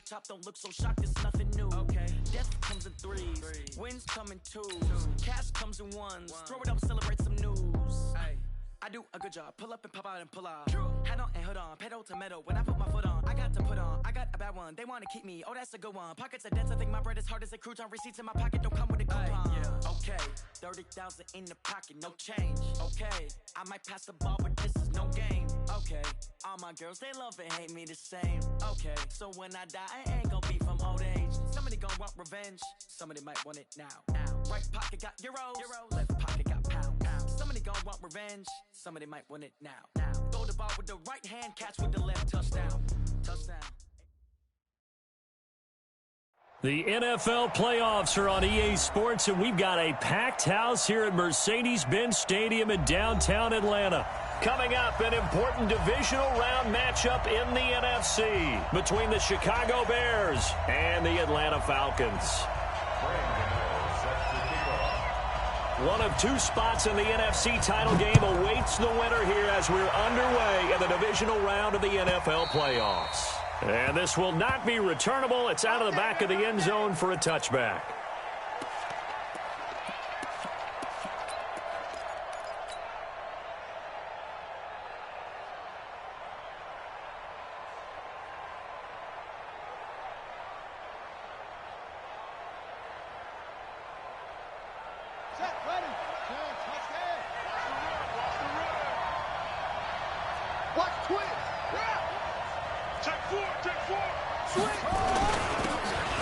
top, don't look so shocked, it's nothing new. Okay. Death comes in threes, wins come in twos, cash comes in ones. Throw it up, celebrate some news. I do a good job, pull up and pop out and pull out. Hat on and hood on, pedal to metal. When I put my foot on, I got to put on. I got a bad one, they want to keep me. Oh, that's a good one. Pockets are dense, I think my bread is hard as a crouton. Receipts in my pocket don't come with a coupon. Okay, 30,000 in the pocket, no change. Okay, I might pass the ball, but this is no game. Okay, all my girls, they love and hate me the same. Okay, so when I die, I ain't gonna be from old age. Somebody gonna want revenge, somebody might want it now. Right pocket got euros, left pocket got pounds. Somebody gonna want revenge, somebody might want it now. Throw the ball with the right hand, catch with the left, touchdown. The NFL playoffs are on EA Sports, and we've got a packed house here at Mercedes-Benz Stadium in downtown Atlanta. Coming up, an important divisional round matchup in the NFC between the Chicago Bears and the Atlanta Falcons. One of two spots in the NFC title game awaits the winner here as we're underway in the divisional round of the NFL playoffs. And this will not be returnable. It's out of the back of the end zone for a touchback.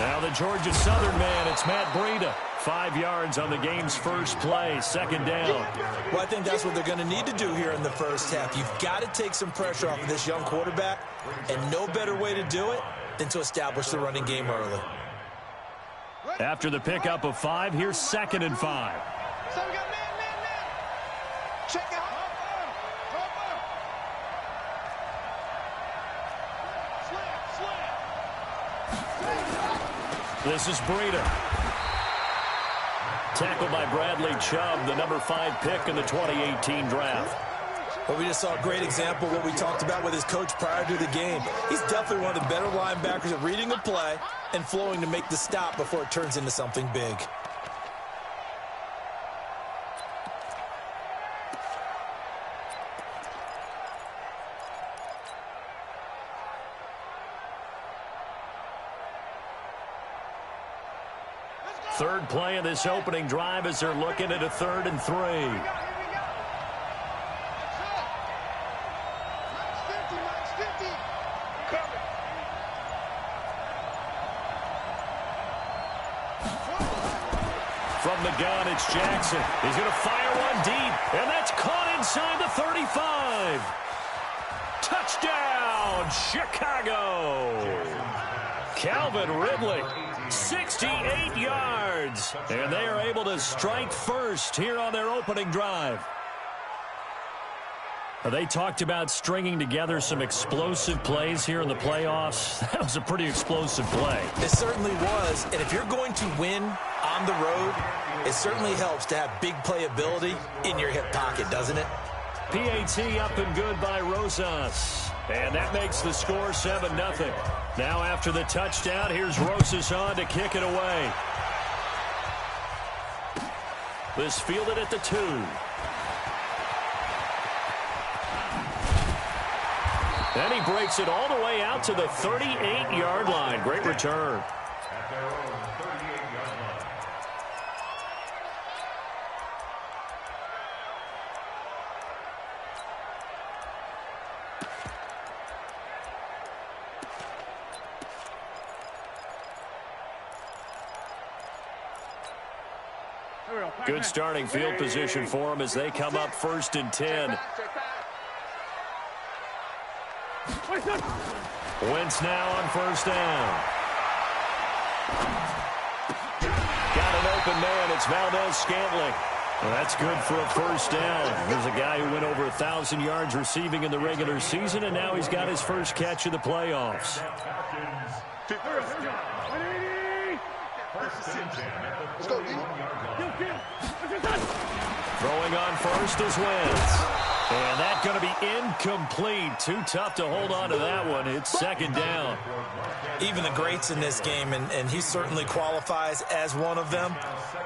Now the Georgia Southern man, it's Matt Breida. 5 yards on the game's first play, second down. Well, I think that's what they're going to need to do here in the first half. You've got to take some pressure off of this young quarterback, and no better way to do it than to establish the running game early. After the pickup of 5, here's 2nd and 5. So we got man. Check out. This is Breida. Tackled by Bradley Chubb, the number 5 pick in the 2018 draft. Well, we just saw a great example of what we talked about with his coach prior to the game. He's definitely one of the better linebackers at reading a play and flowing to make the stop before it turns into something big. Third play of this opening drive as they're looking at a 3rd and 3. From the gun, it's Jackson. He's going to fire one deep, and that's caught inside the 35. Touchdown, Chicago. Calvin Ridley, 68 yards, and they are able to strike first here on their opening drive. They talked about stringing together some explosive plays here in the playoffs. That was a pretty explosive play. It certainly was, and if you're going to win on the road, it certainly helps to have big playability in your hip pocket, doesn't it? PAT up and good by Rosas. And that makes the score 7-0. Now after the touchdown, here's Rosas on to kick it away. This fielded at the 2. Then he breaks it all the way out to the 38-yard line. Great return. Good starting field position for them as they come up 1st and 10. Wentz now on 1st down. Got an open man. It's Valdez-Scantling. Well, that's good for a 1st down. There's a guy who went over 1,000 yards receiving in the regular season, and now he's got his first catch of the playoffs. Let's go, D. Throwing on 1st is Wentz. And that's going to be incomplete. Too tough to hold on to that one. It's second down. Even the greats in this game, and he certainly qualifies as one of them,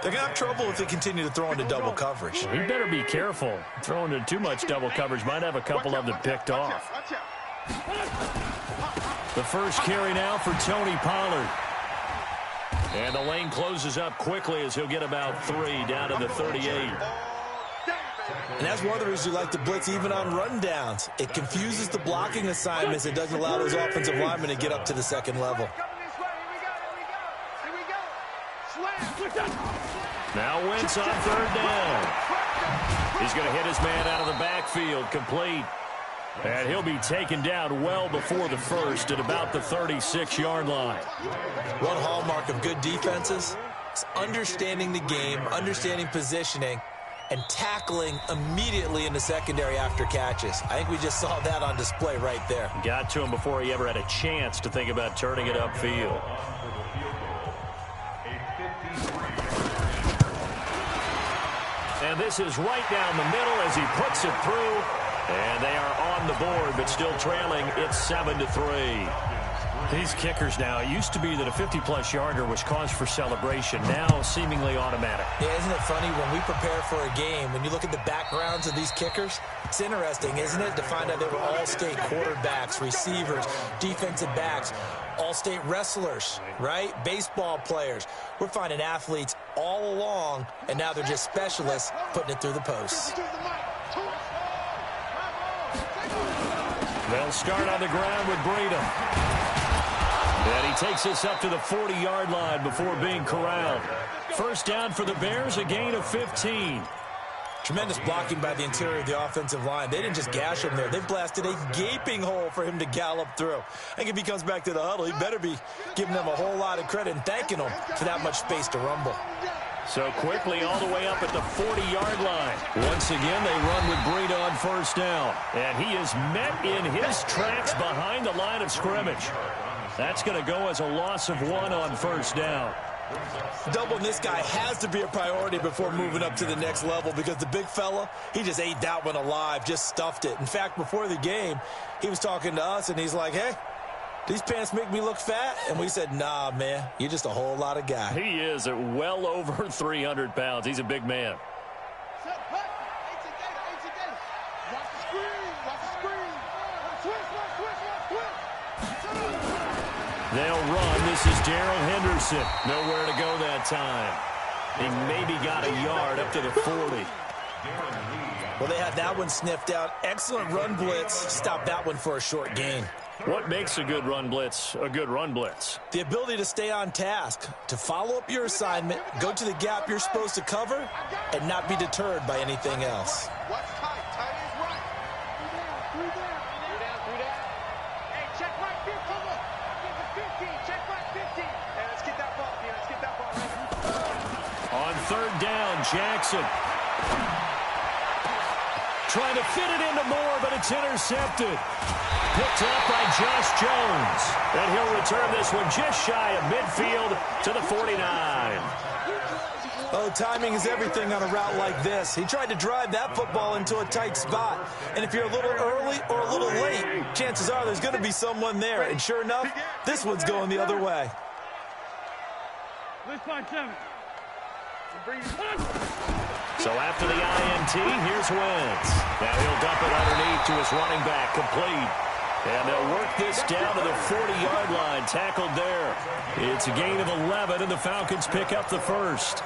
they're going to have trouble if they continue to throw into double coverage. He better be careful. Throwing into too much double coverage might have a couple of them picked off. The first carry now for Tony Pollard. And the lane closes up quickly as he'll get about 3 down to the 38. And that's one of the reasons you like to blitz even on rundowns. It confuses the blocking assignments. It doesn't allow those offensive linemen to get up to the second level. Now Wentz on third down. He's going to hit his man out of the backfield, complete. And he'll be taken down well before the first at about the 36-yard line. One hallmark of good defenses is understanding the game, understanding positioning, and tackling immediately in the secondary after catches. I think we just saw that on display right there. Got to him before he ever had a chance to think about turning it upfield. And this is right down the middle as he puts it through. And they are on the board, but still trailing. It's 7-3. These kickers now, it used to be that a 50-plus yarder was cause for celebration. Now seemingly automatic. Yeah, isn't it funny when we prepare for a game, when you look at the backgrounds of these kickers, it's interesting, isn't it, to find out they were all-state quarterbacks, receivers, defensive backs, all-state wrestlers, right? Baseball players. We're finding athletes all along, and now they're just specialists putting it through the posts. They'll start on the ground with Breida. And he takes us up to the 40-yard line before being corralled. First down for the Bears, a gain of 15. Tremendous blocking by the interior of the offensive line. They didn't just gash him there. They blasted a gaping hole for him to gallop through. I think if he comes back to the huddle, he better be giving them a whole lot of credit and thanking them for that much space to rumble. So quickly all the way up at the 40-yard line. Once again, they run with Breida on first down. And he is met in his tracks behind the line of scrimmage. That's going to go as a loss of 1 on first down. Doubling this guy has to be a priority before moving up to the next level because the big fella, he just ate that one alive, just stuffed it. In fact, before the game, he was talking to us, and he's like, hey, these pants make me look fat? And we said, nah, man, you're just a whole lot of guy. He is at well over 300 pounds. He's a big man. They'll run. This is Darrell Henderson. Nowhere to go that time. He maybe got a yard up to the 40. Well, they had that one sniffed out. Excellent run blitz. Stopped that one for a short gain. What makes a good run blitz a good run blitz? The ability to stay on task, to follow up your assignment, go to the gap you're supposed to cover, and not be deterred by anything else. What's tight? Tight is right. Three down. Hey, check right 15. Come on. Get to 15. Check right 15. Hey, let's get that ball. Let's get that ball right. On third down, Jackson. Trying to fit it into Moore, but it's intercepted. Picked up by Josh Jones. And he'll return this one just shy of midfield to the 49. Oh, timing is everything on a route like this. He tried to drive that football into a tight spot. And if you're a little early or a little late, chances are there's going to be someone there. And sure enough, this one's going the other way. So after the INT, here's Wentz. Now he'll dump it underneath to his running back, complete. And they'll work this down to the 40-yard line, tackled there. It's a gain of 11, and the Falcons pick up the first.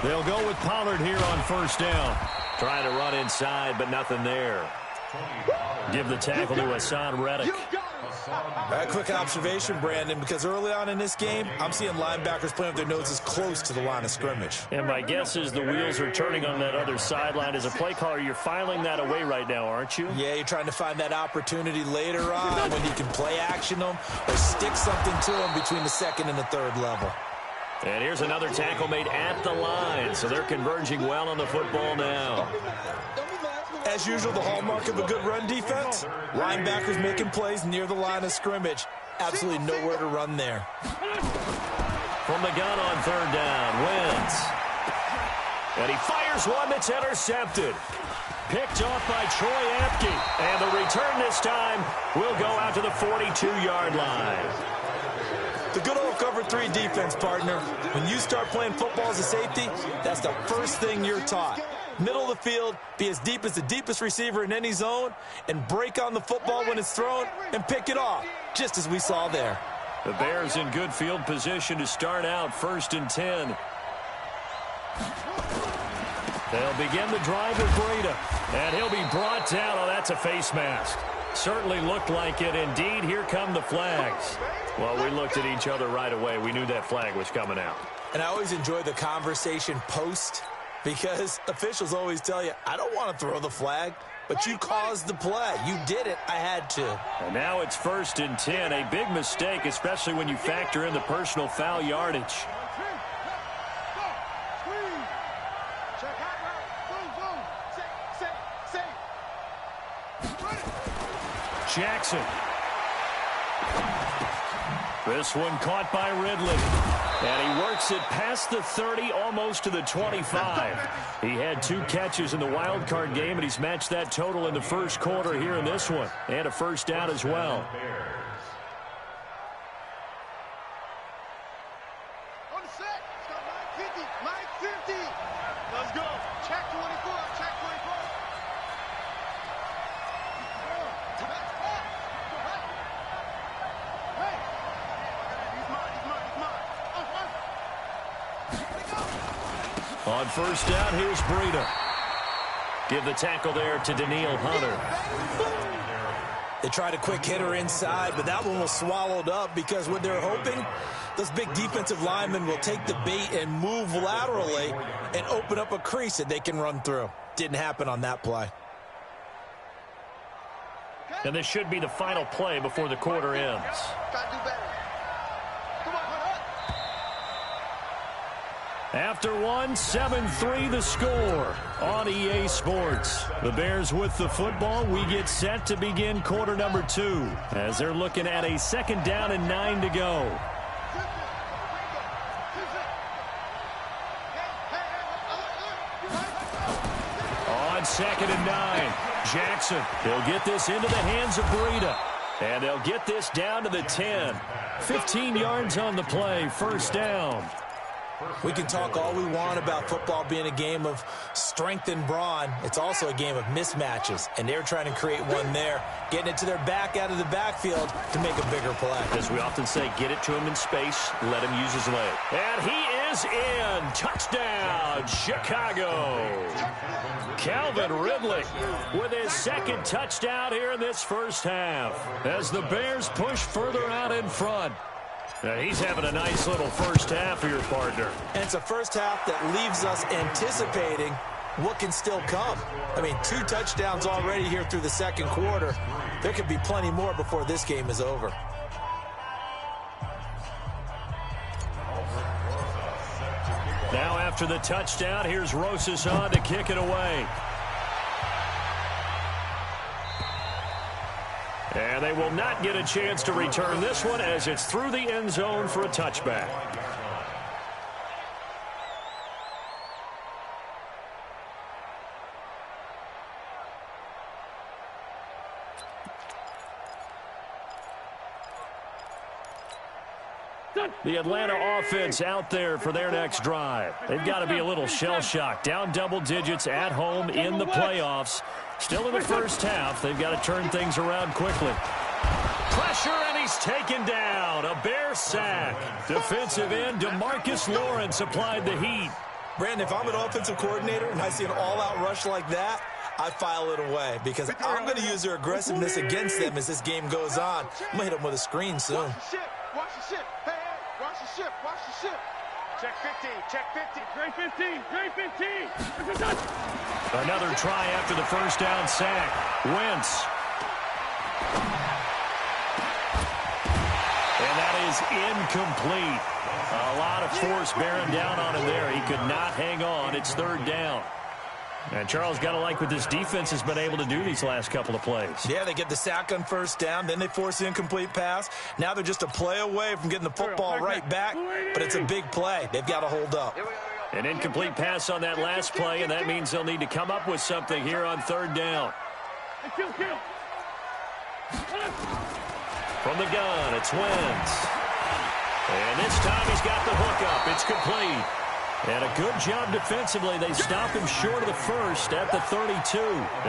They'll go with Pollard here on first down. Trying to run inside, but nothing there. Give the tackle to Hassan Reddick. A quick observation, Brandon, because early on in this game, I'm seeing linebackers playing with their noses close to the line of scrimmage. And my guess is the wheels are turning on that other sideline. As a play caller, you're filing that away right now, aren't you? Yeah, you're trying to find that opportunity later on when you can play action them or stick something to them between the second and the third level. And here's another tackle made at the line, so they're converging well on the football now. As usual, the hallmark of a good run defense, linebackers making plays near the line of scrimmage. Absolutely nowhere to run there. From the gun on third down, Wentz. And he fires one that's intercepted. Picked off by Troy Apke. And the return this time will go out to the 42-yard line. The good old cover 3 defense, partner. When you start playing football as a safety, that's the first thing you're taught. Middle of the field, be as deep as the deepest receiver in any zone, and break on the football when it's thrown and pick it off, just as we saw there. The Bears in good field position to start out 1st and 10. They'll begin the drive with Breida, and he'll be brought down. Oh, that's a face mask. Certainly looked like it. Indeed, here come the flags. Well, we looked at each other right away. We knew that flag was coming out. And I always enjoy the conversation post, because officials always tell you, I don't want to throw the flag, but you caused the play. You did it. I had to. And now it's 1st and 10. A big mistake, especially when you factor in the personal foul yardage. Jackson. This one caught by Ridley. And he works it past the 30, almost to the 25. He had 2 catches in the wild card game, and he's matched that total in the first quarter here in this one. And a first down as well. On the set. It's got 950. 950. Let's go. Check 24. Check 24. On first down, here's Breida. Give the tackle there to Daniil Hunter. They tried a quick hitter inside, but that one was swallowed up because what they're hoping, those big defensive linemen will take the bait and move laterally and open up a crease that they can run through. Didn't happen on that play. And this should be the final play before the quarter ends. Gotta do better. Come on, After one, 7-3 the score on EA Sports. The Bears with the football. We get set to begin quarter number 2 as they're looking at a 2nd down and 9 to go. On 2nd and 9, Jackson. He'll get this into the hands of Breida. And they'll get this down to the 10. 15 yards on the play, first down. We can talk all we want about football being a game of strength and brawn. It's also a game of mismatches, and they're trying to create one there, getting it to their back out of the backfield to make a bigger play. As we often say, get it to him in space, let him use his leg. And he is in. Touchdown, Chicago. Calvin Ridley with his 2nd touchdown here in this first half as the Bears push further out in front. Now he's having a nice little first half here, partner. And it's a first half that leaves us anticipating what can still come. I mean, 2 touchdowns already here through the 2nd quarter. There could be plenty more before this game is over. Now after the touchdown, here's Rosas on to kick it away. And they will not get a chance to return this one as it's through the end zone for a touchback. The Atlanta offense out there for their next drive. They've got to be a little shell-shocked. Down double digits at home in the playoffs. Still in the first half. They've got to turn things around quickly. Pressure, and he's taken down. A Bear sack. Defensive end DeMarcus Lawrence applied the heat. Brandon, if I'm an offensive coordinator and I see an all-out rush like that, I file it away because I'm going to use their aggressiveness against them as this game goes on. I'm going to hit them with a screen soon. Watch the ship. Watch the ship. Hey, hey, watch the ship. Watch the ship. Check 15. Check 15. Great 15. Great 15. Another try after the first down sack. Wentz. And that is incomplete. A lot of force bearing down on him there. He could not hang on. It's 3rd down. And Charles, got to like what this defense has been able to do these last couple of plays. Yeah, they get the sack on first down, then they force the incomplete pass. Now they're just a play away from getting the football right back, but it's a big play. They've got to hold up. An incomplete pass on that last play, and that means they'll need to come up with something here on third down. From the gun, it's Wentz. And this time he's got the hookup. It's complete. And a good job defensively. They stop him short of the first at the 32.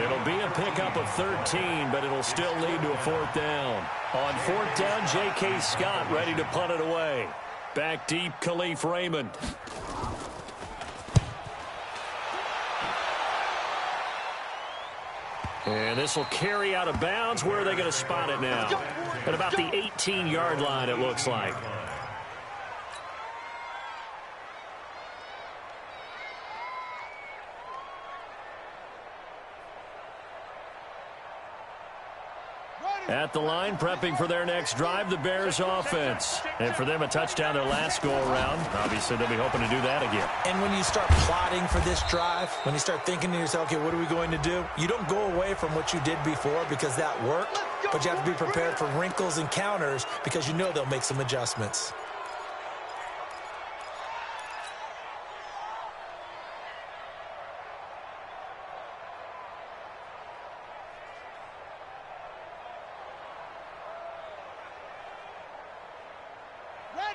It'll be a pickup of 13, but it'll still lead to a fourth down. On fourth down, J.K. Scott ready to punt it away. Back deep, Khalif Raymond. And this will carry out of bounds. Where are they going to spot it now? At about the 18-yard line, it looks like. At the line, prepping for their next drive, the Bears offense. And for them, a touchdown their last go-around. Obviously, they'll be hoping to do that again. And when you start plotting for this drive, when you start thinking to yourself, okay, what are we going to do? You don't go away from what you did before because that worked, but you have to be prepared for wrinkles and counters because you know they'll make some adjustments.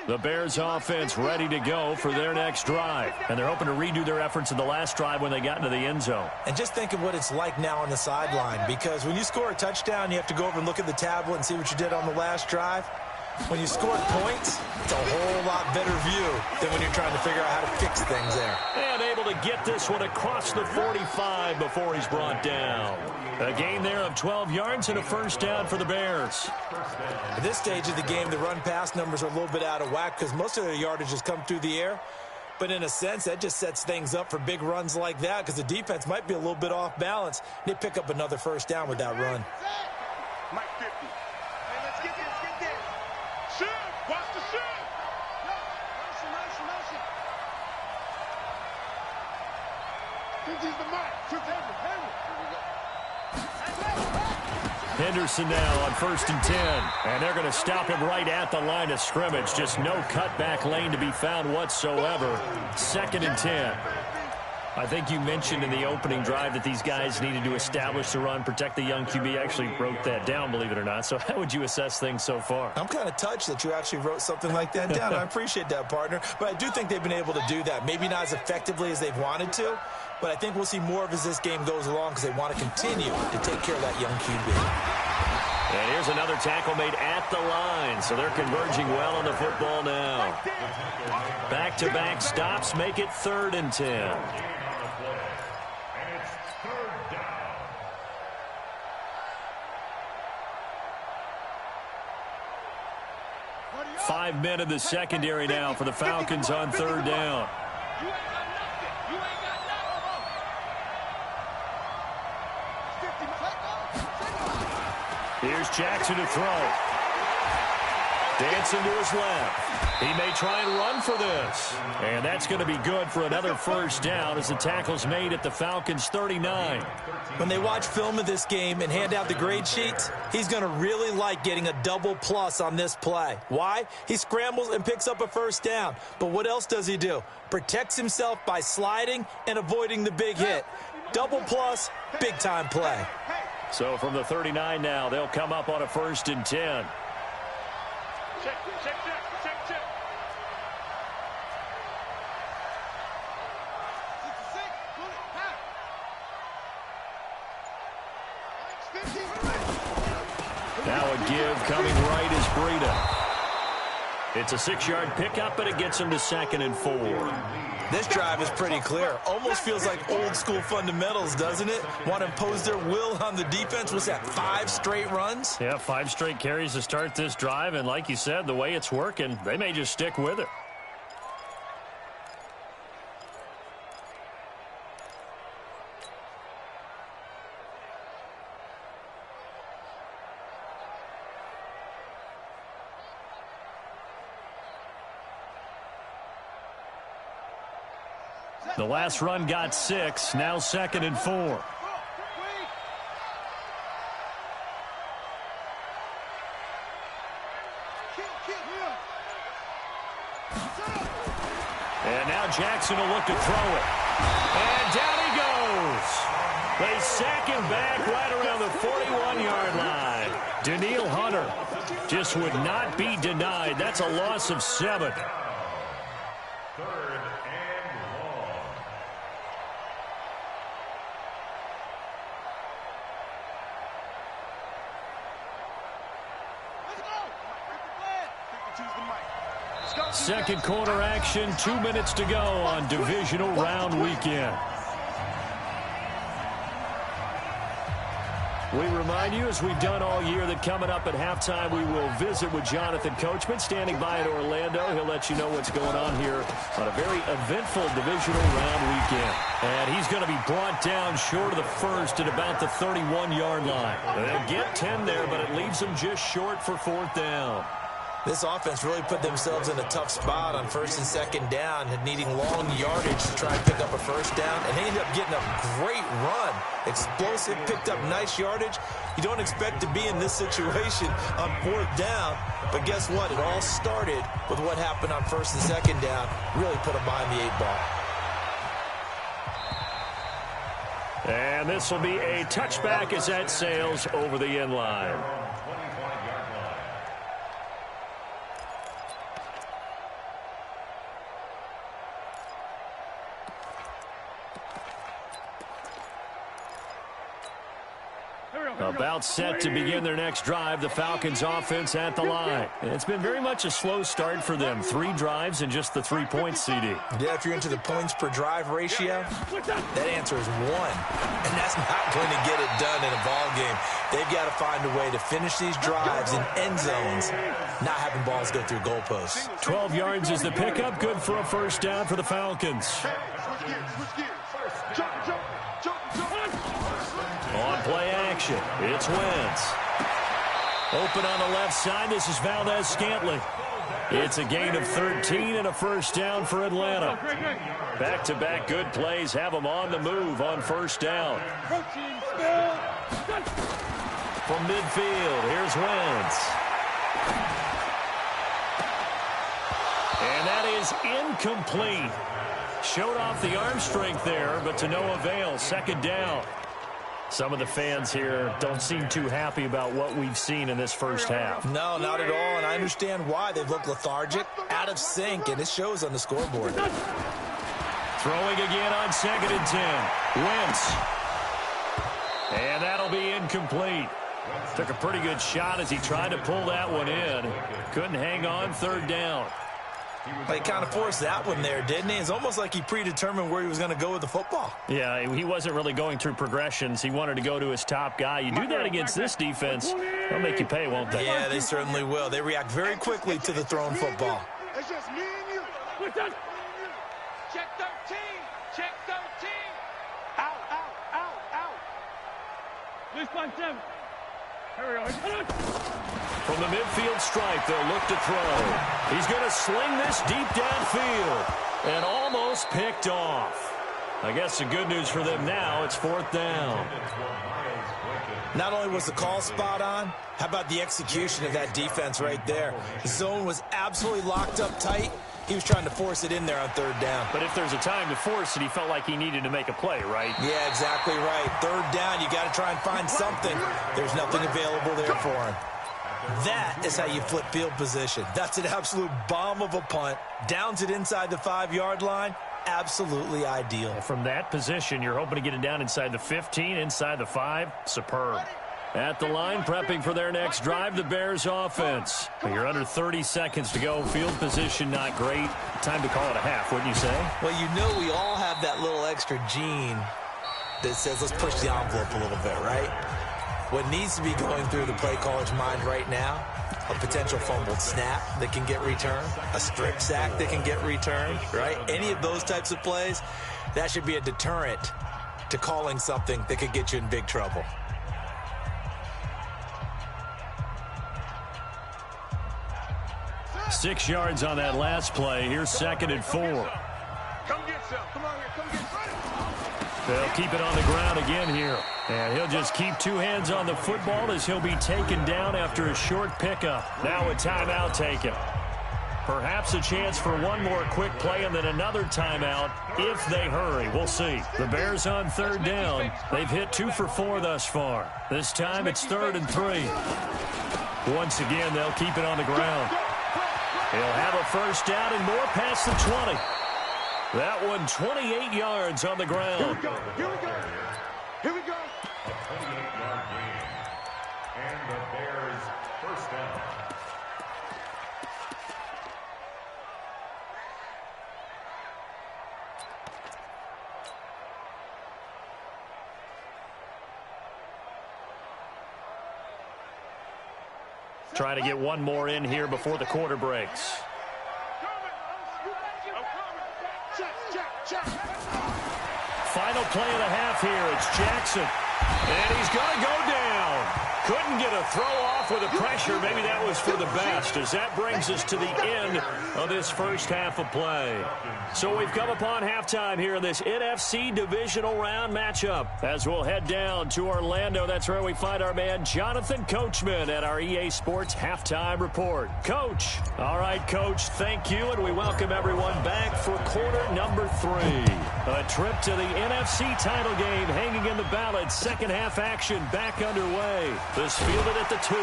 The Bears offense ready to go for their next drive. And they're hoping to redo their efforts in the last drive when they got into the end zone. And just think of what it's like now on the sideline, because when you score a touchdown, you have to go over and look at the tablet and see what you did on the last drive. When you score points, it's a whole lot better view than when you're trying to figure out how to fix things there. And able to get this one across the 45 before he's brought down. A gain there of 12 yards and a first down for the Bears. At this stage of the game, the run-pass numbers are a little bit out of whack because most of their yardage has come through the air. But in a sense, that just sets things up for big runs like that because the defense might be a little bit off balance. They pick up another first down with that run. Mike 50. Hey, let's get this. Shoot! Watch the shoot! Motion. 50's the mark. Henderson now on 1st and 10. And they're going to stop him right at the line of scrimmage. Just no cutback lane to be found whatsoever. 2nd and 10. I think you mentioned in the opening drive that these guys needed to establish the run, protect the young QB. Actually wrote that down, believe it or not. So how would you assess things so far? I'm kind of touched that you actually wrote something like that down. I appreciate that, partner. But I do think they've been able to do that. Maybe not as effectively as they've wanted to, but I think we'll see more of as this game goes along because they want to continue to take care of that young QB. And here's another tackle made at the line. So they're converging well on the football now. Back-to-back stops make it 3rd and 10. 5 men in the secondary now for the Falcons on 3rd down. Here's Jackson to throw. Dancing to his left. He may try and run for this. And that's going to be good for another first down as the tackle's made at the Falcons' 39. When they watch film of this game and hand out the grade sheets, he's going to really like getting a double plus on this play. Why? He scrambles and picks up a first down. But what else does he do? Protects himself by sliding and avoiding the big hit. Double plus, big-time play. So from the 39 now, they'll come up on a 1st and 10. Check. 66, Now a give coming right is Breida. It's a 6-yard pickup, but it gets him to 2nd and 4. This drive is pretty clear. Almost feels like old school fundamentals, doesn't it? Want to impose their will on the defense. Was that 5 straight runs? Yeah, 5 straight carries to start this drive. And like you said, the way it's working, they may just stick with it. The last run got 6. Now 2nd and 4. And now Jackson will look to throw it. And down he goes. They sack him back right around the 41-yard line. Daniil Hunter just would not be denied. That's a loss of 7. Second quarter action, 2 minutes to go on divisional round weekend. We remind you, as we've done all year, that coming up at halftime, we will visit with Jonathan Coachman, standing by in Orlando. He'll let you know what's going on here on a very eventful divisional round weekend. And he's going to be brought down short of the first at about the 31-yard line. They'll get 10 there, but it leaves them just short for 4th down. This offense really put themselves in a tough spot on 1st and 2nd down, and needing long yardage to try and pick up a 1st down, and they ended up getting a great run. Explosive, picked up nice yardage. You don't expect to be in this situation on 4th down, but guess what? It all started with what happened on 1st and 2nd down. Really put them behind the 8 ball. And this will be a touchback as that sails over the end line. About set to begin their next drive, the Falcons offense at the line. It's been very much a slow start for them. 3 drives and just the 3 points, CD. Yeah, if you're into the points per drive ratio, that answer is 1. And that's not going to get it done in a ball game. They've got to find a way to finish these drives in end zones, not having balls go through goalposts. 12 yards is the pickup. Good for a 1st down for the Falcons. On play action, it's Wentz. Open on the left side, this is Valdez-Scantling. It's a gain of 13 and a 1st down for Atlanta. Back-to-back good plays have them on the move on 1st down. From midfield, here's Wentz. And that is incomplete. Showed off the arm strength there, but to no avail. 2nd down. Some of the fans here don't seem too happy about what we've seen in this first half. No, not at all, and I understand why. They've looked lethargic, out of sync, and it shows on the scoreboard. Throwing again on 2nd and 10. Wentz. And that'll be incomplete. Took a pretty good shot as he tried to pull that one in. Couldn't hang on. 3rd down. He kind of forced that one there, didn't he? It's almost like he predetermined where he was going to go with the football. Yeah, he wasn't really going through progressions. He wanted to go to his top guy. You do that against this defense, they'll make you pay, won't they? Yeah, they certainly will. They react very quickly to the thrown football. It's just me and you. Check 13. Check 13. Out, out, out, out. Loose punch 7. Here we go. From the midfield stripe, they'll look to throw. He's going to sling this deep downfield and almost picked off. I guess the good news for them now, it's 4th down. Not only was the call spot on, how about the execution of that defense right there? The zone was absolutely locked up tight. He was trying to force it in there on 3rd down. But if there's a time to force it, he felt like he needed to make a play, right? Yeah, exactly right. 3rd down, you got to try and find something. There's nothing available there for him. That is how you flip field position. That's an absolute bomb of a punt. Downs it inside the 5-yard line. Absolutely ideal. From that position, you're hoping to get it down inside the 15, inside the 5. Superb. At the line, prepping for their next drive, the Bears offense. You're under 30 seconds to go. Field position not great. Time to call it a half, wouldn't you say? Well, you know we all have that little extra gene that says let's push the envelope a little bit, right? What needs to be going through the play caller's mind right now, a potential fumbled snap that can get returned, a strip sack that can get returned, right? Any of those types of plays, that should be a deterrent to calling something that could get you in big trouble. Six yards on that last play. Here's 2nd and 4. Come get some. Come on here. Come They'll keep it on the ground again here. And he'll just keep two hands on the football as he'll be taken down after a short pickup. Now a timeout taken. Perhaps a chance for one more quick play and then another timeout if they hurry. We'll see. The Bears on third down. They've hit 2 for 4 thus far. This time it's 3rd and 3. Once again, they'll keep it on the ground. He'll have a first down and more past the 20. That one 28 yards on the ground. Here we go. Here we go. Here we go. A 28-yard gain. And the Bears first down. Trying to get one more in here before the quarter breaks. Final play of the half here. It's Jackson. And he's going to go down. Couldn't get a throw off with the pressure. Maybe that was for the best, as that brings us to the end of this first half of play. So we've come upon halftime here in this NFC divisional round matchup. As we'll head down to Orlando, that's where we find our man Jonathan Coachman at our EA Sports Halftime Report. Coach. All right, Coach, thank you, and we welcome everyone back for quarter number 3. A trip to the NFC title game hanging in the balance. Second half action back underway. This fielded at the 2.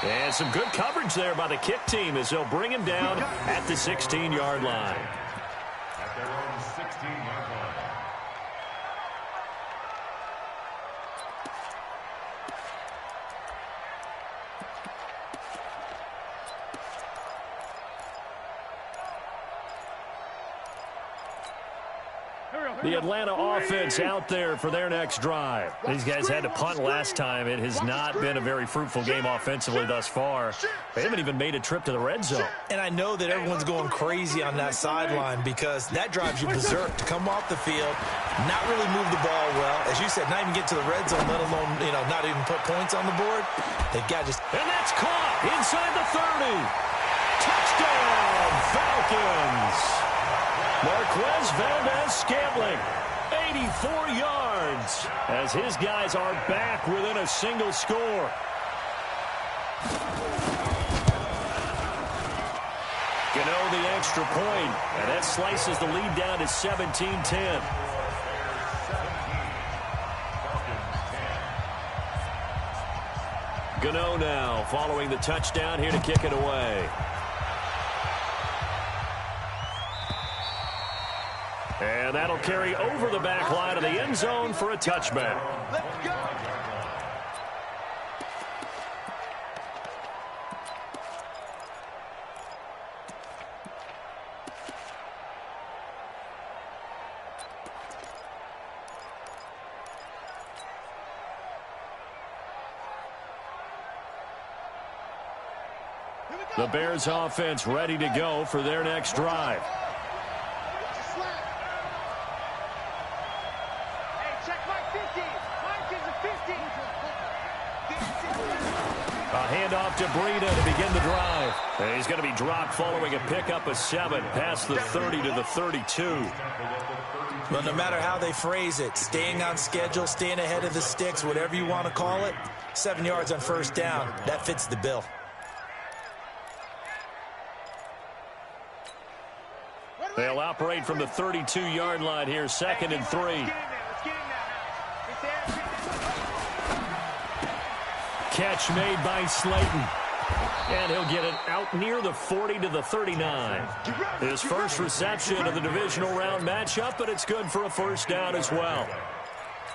And some good coverage there by the kick team as they'll bring him down at the 16-yard line. At their own 16-yard line. The Atlanta offense out there for their next drive. These guys had to punt last time. It has not been a very fruitful game offensively thus far. They haven't even made a trip to the red zone. And I know that everyone's going crazy on that sideline because that drives you berserk to come off the field, not really move the ball well. As you said, not even get to the red zone, let alone, not even put points on the board. They got just... And that's caught inside the 30. Touchdown, Falcons. Marquez Valdez-Scantling, 84 yards, as his guys are back within a single score. Gano the extra point, and that slices the lead down to 17-10. Gano now following the touchdown here to kick it away. And that'll carry over the back line of the end zone for a touchback. Let's go. The Bears offense ready to go for their next drive. A handoff to Breida to begin the drive. And he's going to be dropped following a pickup of 7 past the 30 to the 32. Well, no matter how they phrase it, staying on schedule, staying ahead of the sticks, whatever you want to call it, 7 yards on first down, that fits the bill. They'll operate from the 32-yard line here, 2nd and 3. Catch made by Slayton. And he'll get it out near the 40 to the 39. His first reception of the divisional round matchup, but it's good for a first down as well.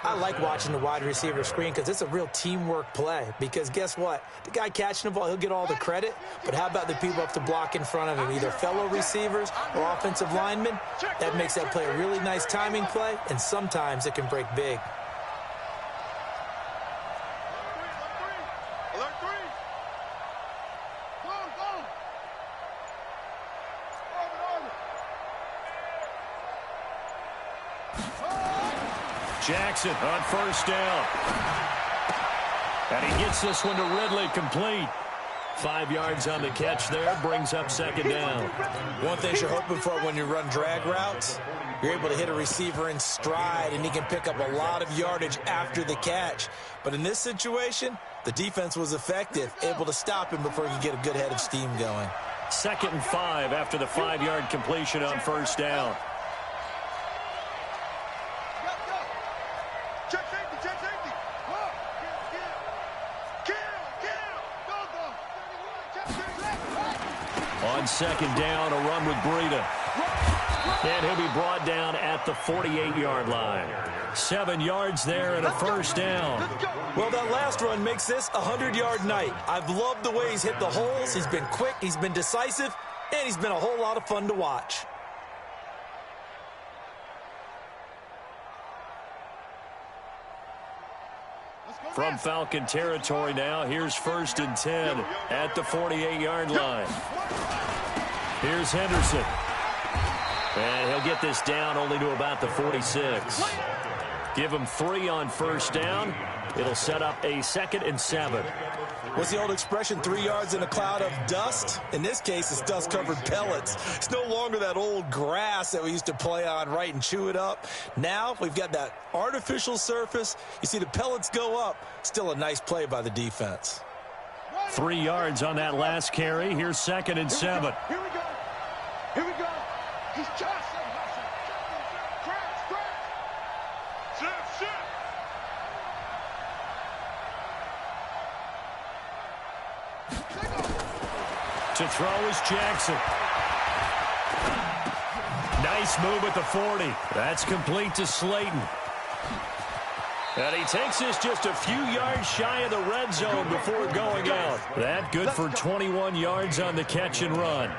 I like watching the wide receiver screen because it's a real teamwork play. Because guess what? The guy catching the ball, he'll get all the credit. But how about the people up to block in front of him, either fellow receivers or offensive linemen? That makes that play a really nice timing play, and sometimes it can break big. Jackson on first down. And he gets this one to Ridley complete. 5 yards on the catch there, brings up second down. One thing you're hoping for when you run drag routes, you're able to hit a receiver in stride, and he can pick up a lot of yardage after the catch. But in this situation, the defense was effective, able to stop him before he could get a good head of steam going. 2nd and 5 after the 5-yard completion on first down. On second down, a run with Breida. And he'll be brought down at the 48-yard line. 7 yards there and a first down. Well, that last run makes this a 100-yard night. I've loved the way he's hit the holes. He's been quick, he's been decisive, and he's been a whole lot of fun to watch. From Falcon territory now, here's 1st and 10 at the 48-yard line. Here's Henderson. And he'll get this down only to about the 46. Give him 3 on first down. It'll set up a 2nd and 7. What's the old expression, 3 yards in a cloud of dust? In this case, it's dust-covered pellets. It's no longer that old grass that we used to play on, right, and chew it up. Now we've got that artificial surface. You see the pellets go up. Still a nice play by the defense. 3 yards on that last carry. Here's 2nd and 7. Here we go. Here we go. He's just. To throw is Jackson. Nice move at the 40. That's complete to Slayton. And he takes this just a few yards shy of the red zone before going out. That good for 21 yards on the catch and run.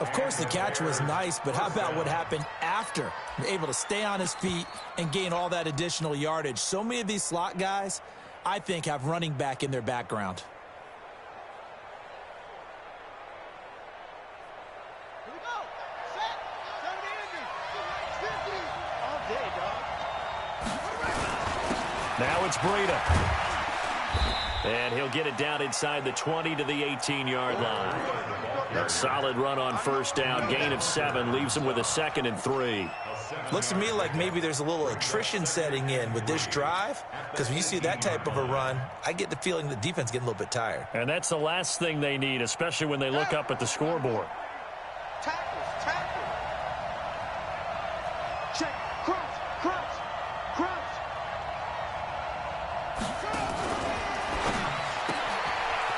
Of course, the catch was nice, but how about what happened after? Able to stay on his feet and gain all that additional yardage. So many of these slot guys, I think, have running back in their background. Now it's Breida. And he'll get it down inside the 20 to the 18-yard line. A solid run on first down. Gain of 7 leaves him with a 2nd and 3. Looks to me like maybe there's a little attrition setting in with this drive, because when you see that type of a run, I get the feeling the defense getting a little bit tired. And that's the last thing they need, especially when they look up at the scoreboard. Tackle. Check. Cross.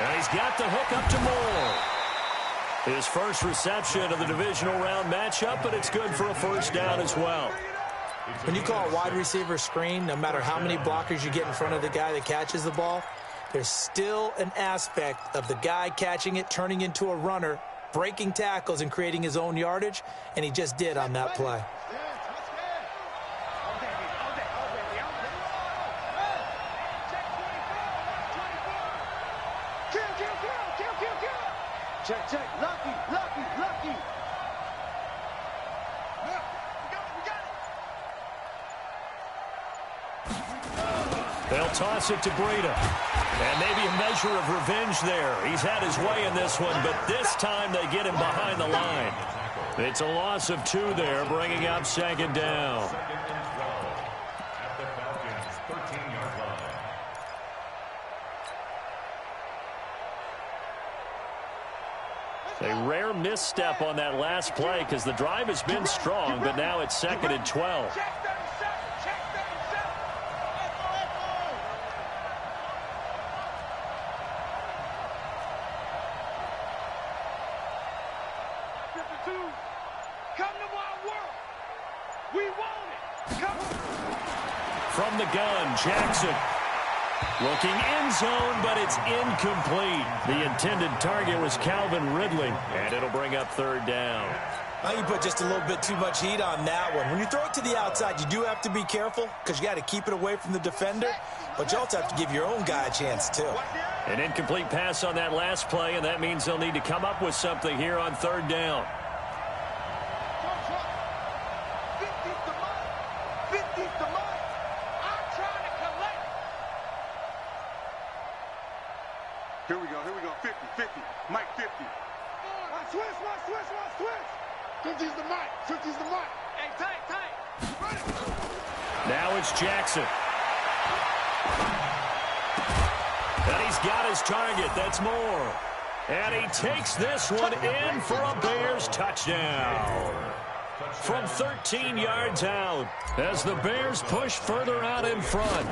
And he's got the hook up to Moore. His first reception of the divisional round matchup, but it's good for a first down as well. When you call a wide receiver screen, no matter how many blockers you get in front of the guy that catches the ball, there's still an aspect of the guy catching it, turning into a runner, breaking tackles and creating his own yardage, and he just did on that play. Check. Lucky. They'll toss it to Breida. And maybe a measure of revenge there. He's had his way in this one, but this time they get him behind the line. It's a loss of 2 there, bringing up second down. A rare misstep on that last play because the drive has been strong, but now it's 2nd and 12. From the gun, Jackson. Looking end zone, but it's incomplete. The intended target was Calvin Ridley, and it'll bring up 3rd down. Now you put just a little bit too much heat on that one. When you throw it to the outside, you do have to be careful because you got to keep it away from the defender, but you also have to give your own guy a chance too. An incomplete pass on that last play, and that means they'll need to come up with something here on 3rd down. Here we go. 50. Mike 50. Watch switch. 50's the Mike. Hey, tight. Run it. Now it's Jackson. And he's got his target. That's Moore. And he takes this one in for a Bears touchdown. From 13 yards out as the Bears push further out in front.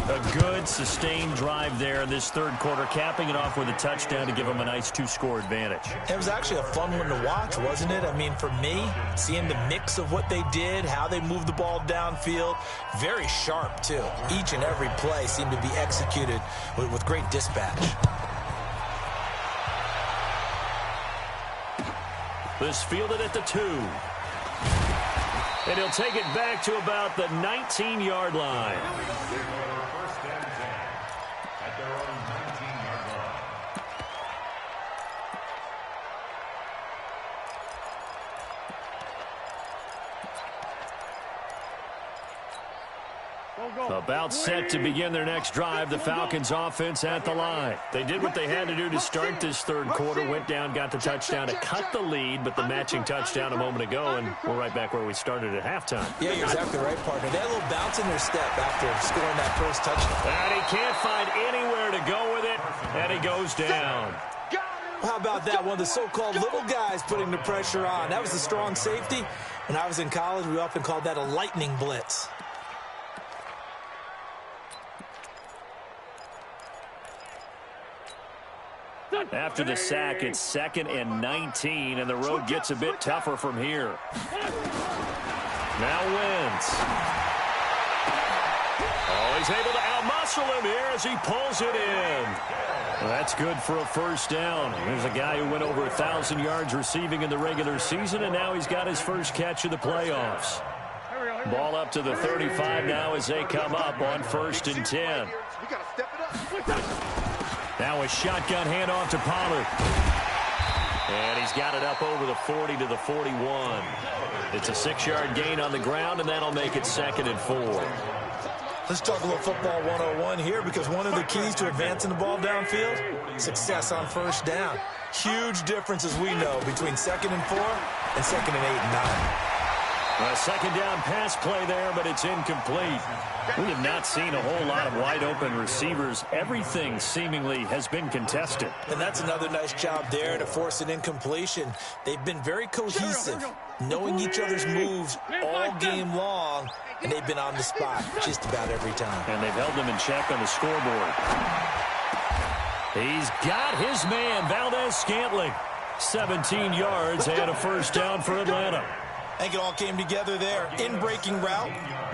A good, sustained drive there in this third quarter, capping it off with a touchdown to give them a nice two-score advantage. It was actually a fun one to watch, wasn't it? I mean, for me, seeing the mix of what they did, how they moved the ball downfield, very sharp, too. Each and every play seemed to be executed with great dispatch. This fielded at the 2. And he'll take it back to about the 19-yard line. First and 10 at their own 19-yard line. About set to begin their next drive, the Falcons offense at the line. They did what they had to do to start this third quarter, went down, got the touchdown to cut the lead, but the matching touchdown a moment ago, and we're right back where we started at halftime. Yeah, you're exactly right, partner. They had a little bounce in their step after scoring that first touchdown. And he can't find anywhere to go with it, and he goes down. How about that? One of the so-called little guys putting the pressure on. That was the strong safety. When I was in college, we often called that a lightning blitz. After the sack, it's 2nd and 19, and the road gets a bit tougher from here. Now Wentz. Oh, he's able to outmuscle him here as he pulls it in. Well, that's good for a first down. There's a guy who went over 1,000 yards receiving in the regular season, and now he's got his first catch of the playoffs. Ball up to the 35 now as they come up on 1st and 10. We got to step it up. Now a shotgun handoff to Pollard. And he's got it up over the 40 to the 41. It's a 6-yard gain on the ground, and that'll make it 2nd and 4. Let's talk a little football 101 here, because one of the keys to advancing the ball downfield, success on first down. Huge difference, as we know, between 2nd and 4 and 2nd and 8 and 9. A second down pass play there, but it's incomplete. We have not seen a whole lot of wide-open receivers. Everything seemingly has been contested. And that's another nice job there to force an incompletion. They've been very cohesive, knowing each other's moves all game long, and they've been on the spot just about every time. And they've held them in check on the scoreboard. He's got his man, Valdez-Scantling. 17 yards and a first down for Atlanta. I think it all came together there. In-breaking route,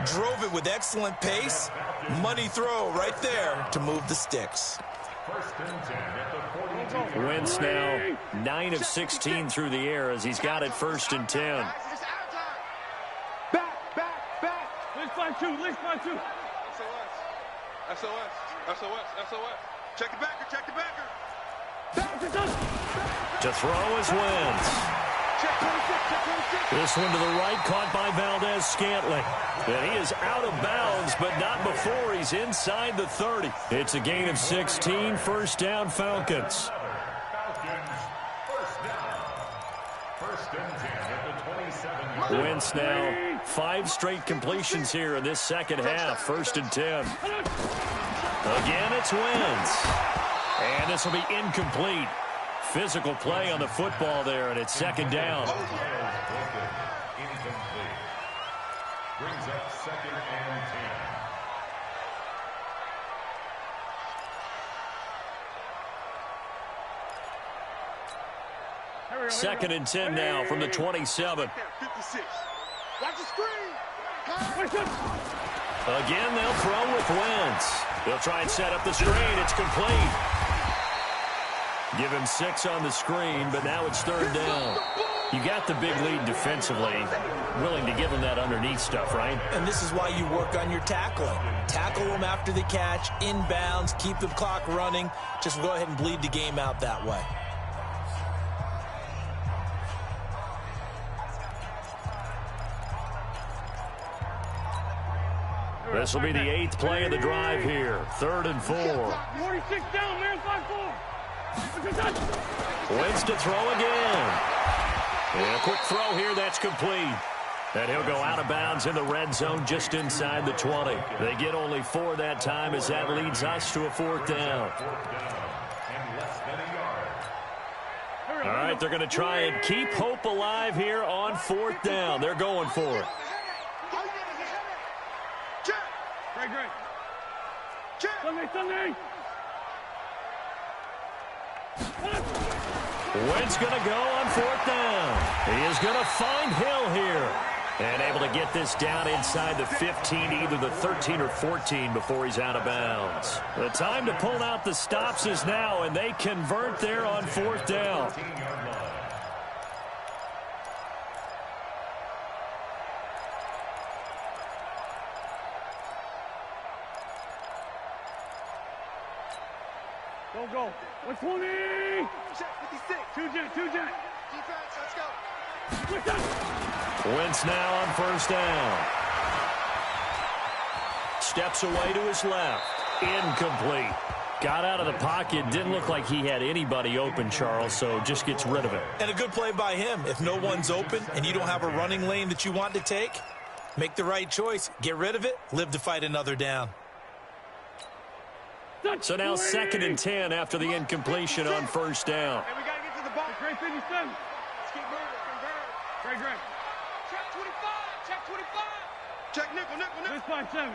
drove it with excellent pace. Money throw right there to move the sticks. First and 10 at the 42. Wentz now 9 of 16 through the air as he's got it 1st and 10. Back. Let's find two. SOS. Check the backer. To throw is Wentz. This one to the right, caught by Valdez-Scantling. And he is out of bounds, but not before he's inside the 30. It's a gain of 16, first down Falcons. First and 10 at the 27. Wentz now 5 straight completions here in this second half, 1st and 10. Again, it's Wentz. And this will be incomplete. Physical play on the football there, and it's 2nd down. Incomplete. Brings up 2nd and 10. 2nd and 10 now from the 27. 56. Watch the screen. Again, they'll throw with Wentz. They'll try and set up the screen. It's complete. Give him 6 on the screen, but now it's 3rd down. You got the big lead defensively. Willing to give him that underneath stuff, right? And this is why you work on your tackling. Tackle them after the catch, inbounds, keep the clock running. Just go ahead and bleed the game out that way. This will be the 8th play of the drive here. 3rd and 4. 46 down, man, 5-4. Wins to throw again. And a quick throw here, that's complete. And he'll go out of bounds in the red zone just inside the 20. They get only 4 that time as that leads us to a 4th down. All right, they're going to try and keep hope alive here on 4th down. They're going for it. Sunday. Wentz going to go on 4th down. He is going to find Hill here. And able to get this down inside the 15, either the 13 or 14 before he's out of bounds. The time to pull out the stops is now, and they convert there on 4th down. Go. 120. Check 56. Two jet. Defense, let's go. Wentz now on 1st down. Steps away to his left. Incomplete. Got out of the pocket. Didn't look like he had anybody open, Charles, so just gets rid of it. And a good play by him. If no one's open and you don't have a running lane that you want to take, make the right choice. Get rid of it. Live to fight another down. So now 2nd and 10 after the incompletion on 1st down. Hey, we got to get to the ball. Great 57. Let's keep moving. Great. Check 25. Check nickel. This 5-7.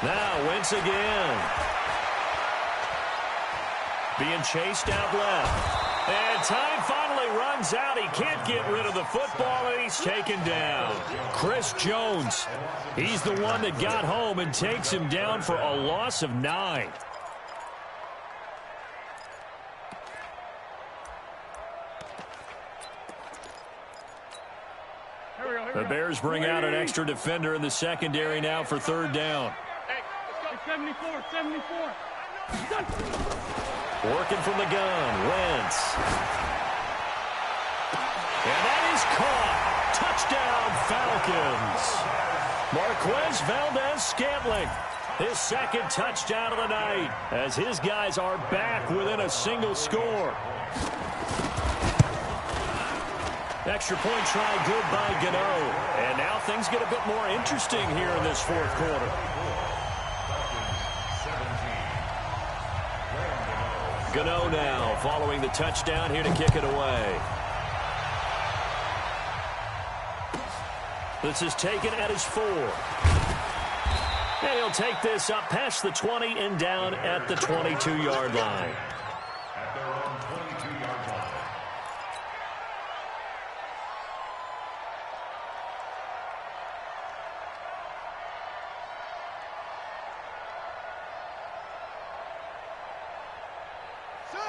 Now Wentz again. Being chased out left. And time finally runs out. He can't get rid of the football, and he's taken down. Chris Jones. He's the one that got home and takes him down for a loss of 9. The Bears bring out an extra defender in the secondary now for 3rd down. Hey, 74. Working from the gun, Wentz. And that is caught. Touchdown, Falcons. Marquez Valdez-Scantling, his 2nd touchdown of the night, as his guys are back within a single score. Extra point try good by Gano. And now things get a bit more interesting here in this 4th quarter. Gano now following the touchdown here to kick it away. This is taken at his 4. And he'll take this up past the 20 and down at the 22-yard line. At their own 22-yard line.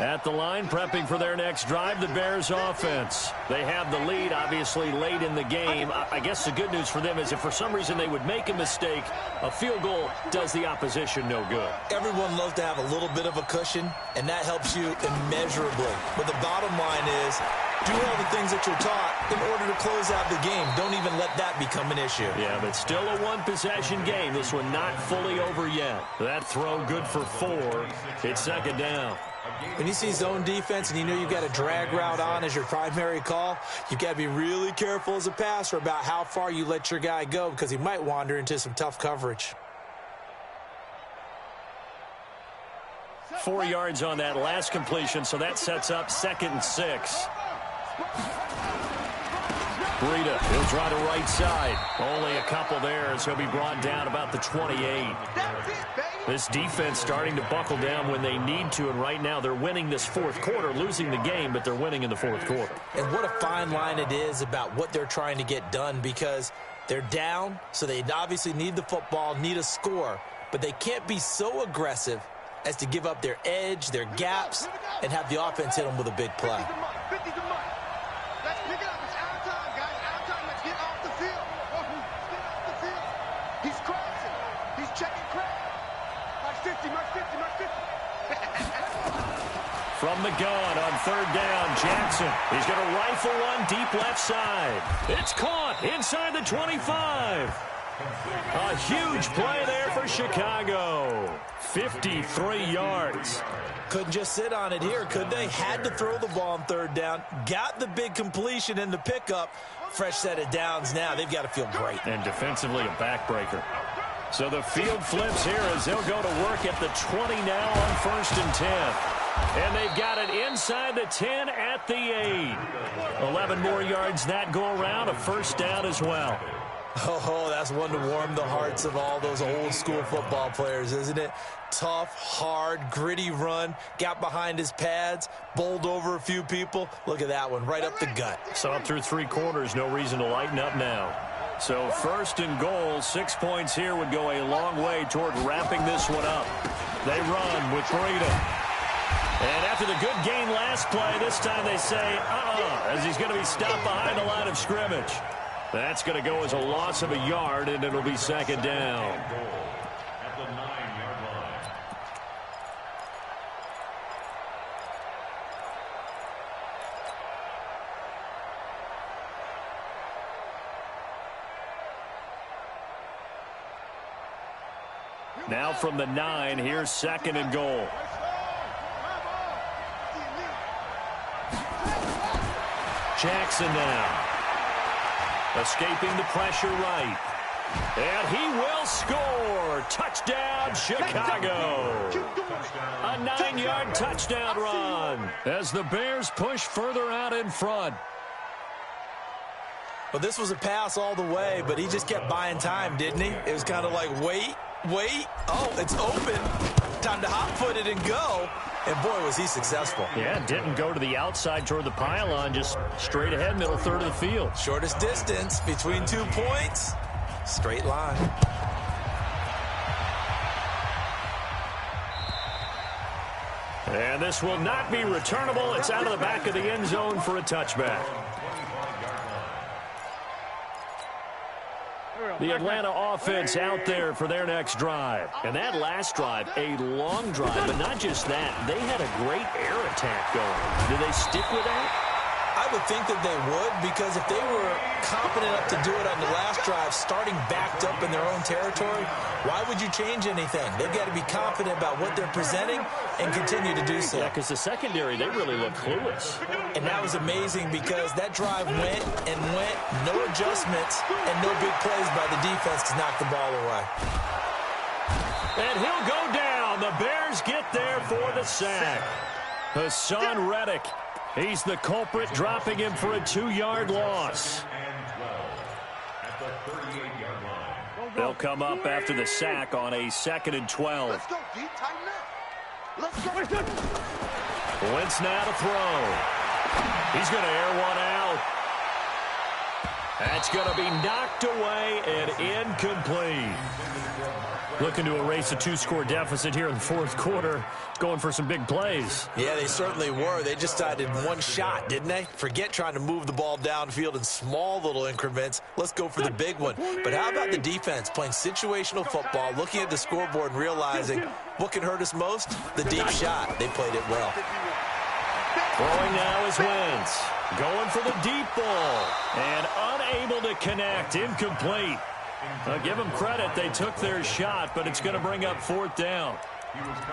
At the line, prepping for their next drive, the Bears offense. They have the lead, obviously, late in the game. I guess the good news for them is if for some reason they would make a mistake, a field goal does the opposition no good. Everyone loves to have a little bit of a cushion, and that helps you immeasurably. But the bottom line is, do all the things that you're taught in order to close out the game. Don't even let that become an issue. Yeah, but still a one-possession game. This one not fully over yet. That throw good for 4. It's 2nd down. When you see zone defense and you know you've got a drag route on as your primary call, you've got to be really careful as a passer about how far you let your guy go because he might wander into some tough coverage. 4 yards on that last completion, so that sets up 2nd and 6. Breida, he'll try to right side. Only a couple there as he'll be brought down about the 28. This defense starting to buckle down when they need to, and right now they're winning this 4th quarter, losing the game, but they're winning in the 4th quarter. And what a fine line it is about what they're trying to get done because they're down, so they obviously need the football, need a score, but they can't be so aggressive as to give up their edge, their gaps, and have the offense hit them with a big play. Let's pick it up. It's out of time, guys. Out of time. Let's get off the field. Let's get off the field. He's crossing. He's checking crack. Mark 50, Mark 50, Mark 50. From the gun on 3rd down, Jackson. He's going to rifle one deep left side. It's caught inside the 25. A huge play there for Chicago. 53 yards. Couldn't just sit on it here, could they? Had to throw the ball on third down. Got the big completion in the pickup. Fresh set of downs now. They've got to feel great. And defensively, a backbreaker. So the field flips here as they'll go to work at the 20 now on 1st and 10. And they've got it inside the 10 at the 8. 11 more yards that go around. A first down as well. Oh, that's one to warm the hearts of all those old-school football players, isn't it? Tough, hard, gritty run. Got behind his pads, bowled over a few people. Look at that one, right up the gut. So up through 3 quarters, no reason to lighten up now. So 1st and goal, 6 points here would go a long way toward wrapping this one up. They run with Breida. And after the good gain last play, this time they say, as he's going to be stopped behind the line of scrimmage. That's going to go as a loss of a yard, and it'll be 2nd down. At the 9-yard line. Now from the 9, here's 2nd and goal. Jackson now. Escaping the pressure right. And he will score. Touchdown, Chicago. A 9-yard touchdown run as the Bears push further out in front. Well, this was a pass all the way, but he just kept buying time, didn't he? It was kind of like, wait. Oh, it's open. Time to hot-foot it and go. And, boy, was he successful. Yeah, didn't go to the outside toward the pylon, just straight ahead, middle third of the field. Shortest distance between 2 points. Straight line. And this will not be returnable. It's out of the back of the end zone for a touchback. The Atlanta offense out there for their next drive. And that last drive, a long drive, but not just that. They had a great air attack going. Do they stick with that? I would think that they would, because if they were competent enough to do it on the last drive, starting backed up in their own territory, why would you change anything? They've got to be confident about what they're presenting and continue to do so. Yeah, because the secondary, they really look clueless. And that was amazing because that drive went and went, no adjustments, and no big plays by the defense to knock the ball away. And he'll go down. The Bears get there for the sack. Hassan Reddick. He's the culprit, dropping him for a 2-yard loss. At the 38-yard line. They'll come up after the sack on a 2nd and 12. Let's go, D. Tighten up. Let's go. Wentz now to throw. He's going to air one out. That's going to be knocked away and incomplete. Looking to erase a 2-score deficit here in the 4th quarter. Going for some big plays. Yeah, they certainly were. They just decided one shot, didn't they? Forget trying to move the ball downfield in small little increments. Let's go for the big one. But how about the defense playing situational football, looking at the scoreboard and realizing what can hurt us most? The deep shot. They played it well. Throwing now is Wentz. Going for the deep ball. And unable to connect. Incomplete. I'll give them credit. They took their shot, but it's going to bring up 4th down.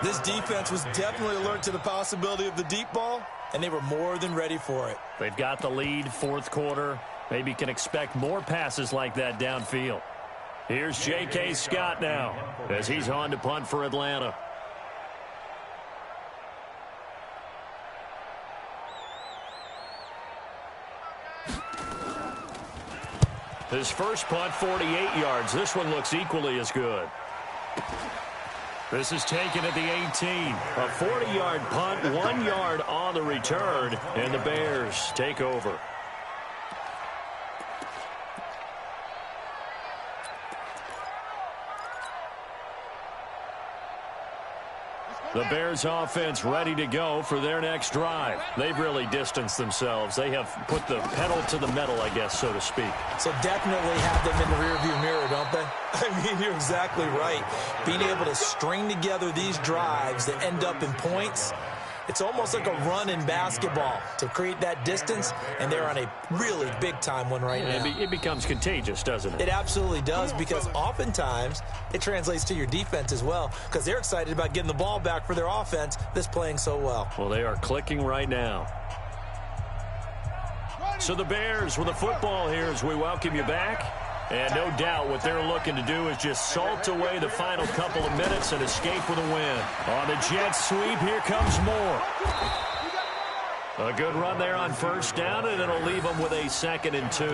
This defense was definitely alert to the possibility of the deep ball, and they were more than ready for it. They've got the lead, 4th quarter. Maybe can expect more passes like that downfield. Here's J.K. Scott now as he's on to punt for Atlanta. His first punt, 48 yards. This one looks equally as good. This is taken at the 18. A 40-yard punt, 1 yard on the return, and the Bears take over. The Bears offense ready to go for their next drive. They've really distanced themselves. They have put the pedal to the metal, I guess, so to speak. So definitely have them in the rearview mirror, don't they? I mean, you're exactly right. Being able to string together these drives that end up in points, It's almost like a run in basketball to create that distance, and they're on a really big-time one right now. It becomes contagious, doesn't it? It absolutely does, because oftentimes it translates to your defense as well, because they're excited about getting the ball back for their offense that's playing so well. Well, they are clicking right now. So the Bears with the football here as we welcome you back. And no doubt what they're looking to do is just salt away the final couple of minutes and escape with a win. On the jet sweep, here comes more. A good run there on first down, and it'll leave them with a 2nd and 2.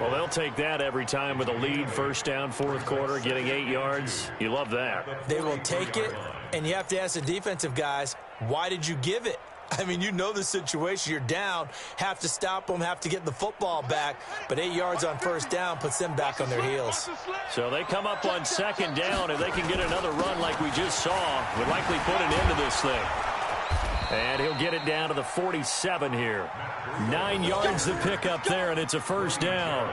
Well, they'll take that every time with a lead, first down, fourth quarter, getting 8 yards. You love that. They will take it, and you have to ask the defensive guys, why did you give it? I mean, you know the situation. You're down, have to stop them, have to get the football back, but 8 yards on first down puts them back on their heels. So they come up on 2nd down. If they can get another run like we just saw, would likely put an end to this thing. And he'll get it down to the 47 here. 9 yards to pick up there, and it's a first down.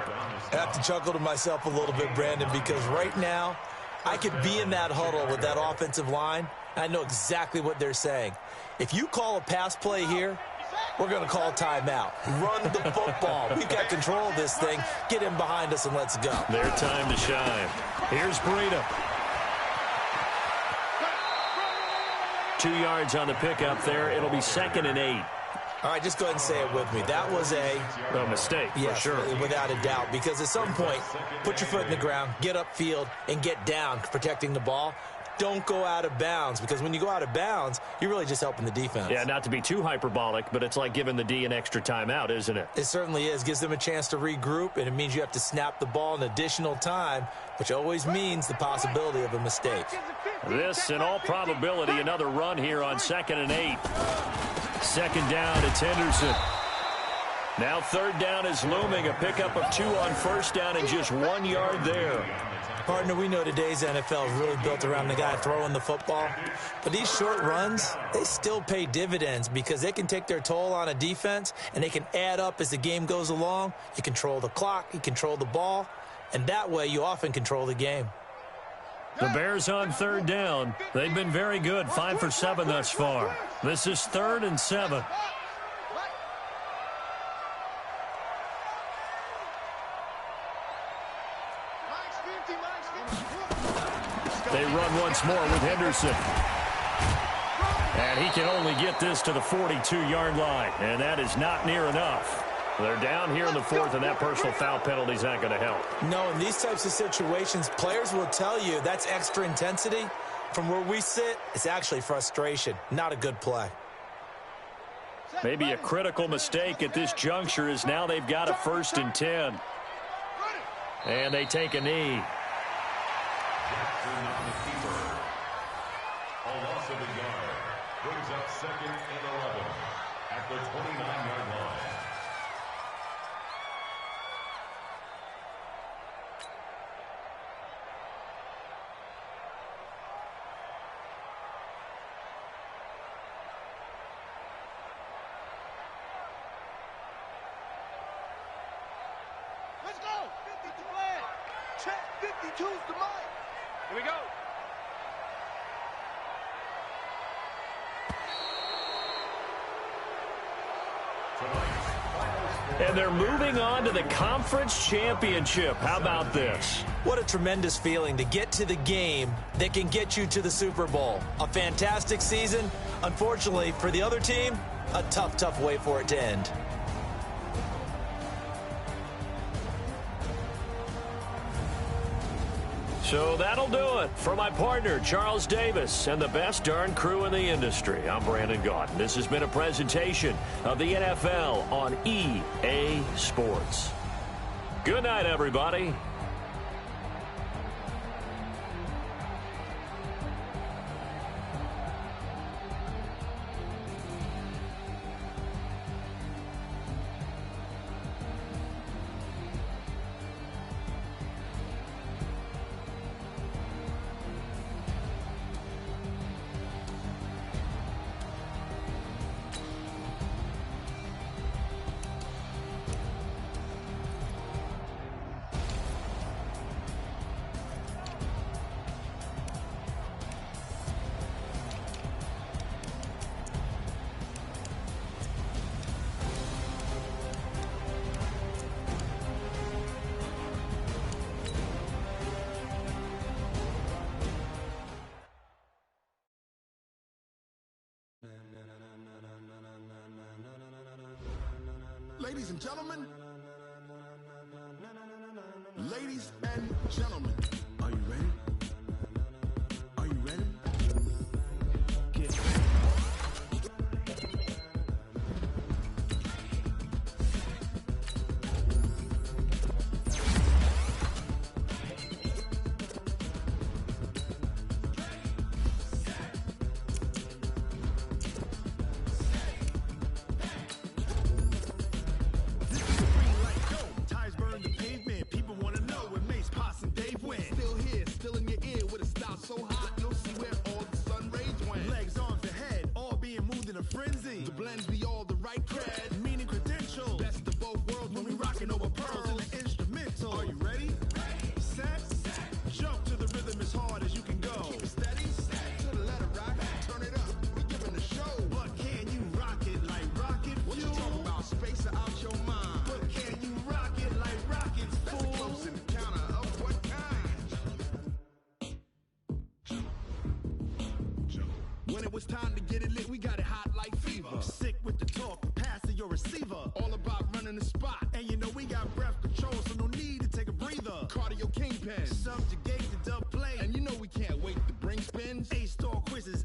I have to chuckle to myself a little bit, Brandon, because right now I could be in that huddle with that offensive line. I know exactly what they're saying. If you call a pass play here, we're going to call timeout. Run the football. We've got control of this thing. Get him behind us and let's go. Their time to shine. Here's Breida. 2 yards on the pickup there. It'll be 2nd and 8. All right, just go ahead and say it with me. That was a mistake, yes, for sure. Without a doubt, because at some point, put your foot in the ground, get upfield, and get down protecting the ball. Don't go out of bounds, because when you go out of bounds, you're really just helping the defense. Yeah, not to be too hyperbolic, but it's like giving the D an extra timeout, isn't it? It certainly is. Gives them a chance to regroup, and it means you have to snap the ball an additional time, which always means the possibility of a mistake. This, in all probability, another run here on 2nd and 8. 2nd down, it's Henderson. Now 3rd down is looming. A pickup of 2 on first down and just 1 yard there. Partner, we know today's NFL is really built around the guy throwing the football. But these short runs, they still pay dividends because they can take their toll on a defense, and they can add up as the game goes along. You control the clock, you control the ball, and that way you often control the game. The Bears on 3rd down. They've been very good, 5 for 7 thus far. This is 3rd and 7. They run once more with Henderson. And he can only get this to the 42-yard line, and that is not near enough. They're down here in the 4th, and that personal foul penalty is not going to help. No, in these types of situations, players will tell you that's extra intensity. From where we sit, it's actually frustration, not a good play. Maybe a critical mistake at this juncture is now they've got a 1st and 10. And they take a knee. A loss of a yard brings up 2nd and 11 at the 29-yard line. Let's go. 50 to play. Check 52's the mic. Here we go. And they're moving on to the conference championship. How about this? What a tremendous feeling to get to the game that can get you to the Super Bowl. A fantastic season. Unfortunately, for the other team, a tough, tough way for it to end. So that'll do it for my partner, Charles Davis, and the best darn crew in the industry. I'm Brandon Gaudin. This has been a presentation of the NFL on EA Sports. Good night, everybody. Ladies and gentlemen. Ladies and gentlemen. Are you ready? Are you ready? Get ready. When it was time to get it lit, we got it hot like fever. Sick with the talk, pass to your receiver. All about running the spot. And you know we got breath control, so no need to take a breather. Cardio kingpin, subjugate the dub play. And you know we can't wait to bring spins. A-star quizzes,